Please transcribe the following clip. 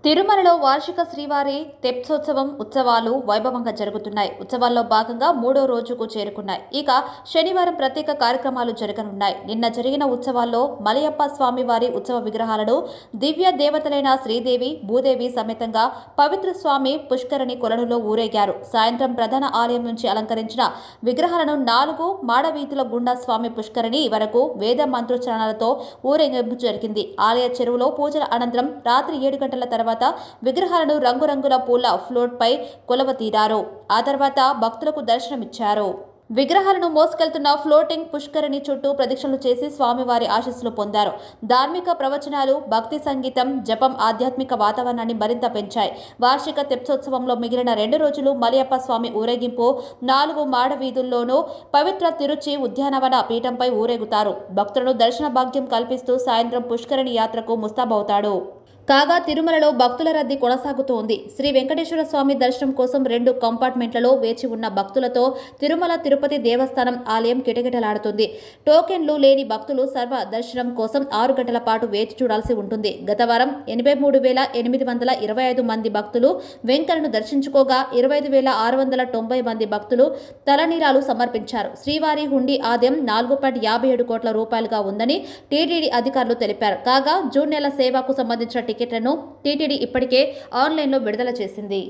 తిరుమలలో వార్షిక శ్రీవారి తెప్సోత్సవం ఉత్సవాలు వైభవంగా జరుగుతున్నాయి. ఉత్సవాల్లో భాగంగా 3వ రోజుకు చేరుకున్నాయి. ఇక శనివారం ప్రత్యేక కార్యక్రమాలు జరగనున్నాయి. నిన్న జరిగిన ఉత్సవాల్లో మలయప్ప స్వామివారి ఉత్సవ విగ్రహాలను దివ్య దేవతలైన శ్రీదేవి, భూదేవి సమేతంగా పవిత్ర స్వామి పుష్కరిణి కొలనులో ఊరేగారు. సాయంత్రం ప్రధాన ఆలయం నుంచి అలంకరించిన విగ్రహాలను 4 మాడవీధుల గుండా స్వామి పుష్కరిణి వరకు వేద మంత్రోచ్చారణలతో ఊరేగింపు జరిగింది. ఆలయ చెరువులో పూజల అనంతరం రాత్రి 7 గంటల తర్వాత విగ్రహాలను రంగురంగుల పూల ఫ్లోట్ పై కొలవతీరారు. ఆ తర్వాత భక్తులకు దర్శనమిచ్చారు. విగ్రహాలను మోసుకెళ్తున్న ఫ్లోటింగ్ పుష్కరిణి చుట్టూ ప్రదక్షిణలు చేసి స్వామివారి ఆశీస్సులు పొందారు. ధార్మిక ప్రవచనాలు, భక్తి సంగీతం, జపం ఆధ్యాత్మిక వాతావరణాన్ని మరింత పెంచాయి. వార్షిక తెప్సోత్సవంలో మిగిలిన 2 రోజులు మలయప్ప స్వామి ఊరేగింపు 4 మాడవీధుల్లోనూ పవిత్ర తిరుచి ఉద్యానవన పీఠంపై ఊరేగుతారు. భక్తులను దర్శన భాగ్యం కల్పిస్తూ సాయంత్రం పుష్కరిణి యాత్రకు ముస్తాబవుతాడు. కాగా తిరుమలలో భక్తుల రద్దీ కొనసాగుతోంది. శ్రీ వెంకటేశ్వర స్వామి దర్శనం కోసం 2 కంపార్ట్మెంట్లలో వేచి ఉన్న భక్తులతో తిరుమల తిరుపతి దేవస్థానం ఆలయం కిటకిటలాడుతుంది. టోకెన్లు లేని భక్తులు సర్వ దర్శనం కోసం 6 గంటల పాటు వేచి చూడాల్సి ఉంటుంది. గత వారం 83,825 మంది భక్తులు వెంకన్నను దర్శించుకోగా 25,690 మంది భక్తులు తలనీలాలు సమర్పించారు. శ్రీవారి హుండీ ఆదాయం 4.57 కోట్ల రూపాయలుగా ఉందని టీటీడీ అధికారులు తెలిపారు. కాగా జూన్ నెల సేవకు సంబంధించిన టికెట్లను టీటీడీ ఇప్పటికే ఆన్లైన్లో విడుదల చేసింది.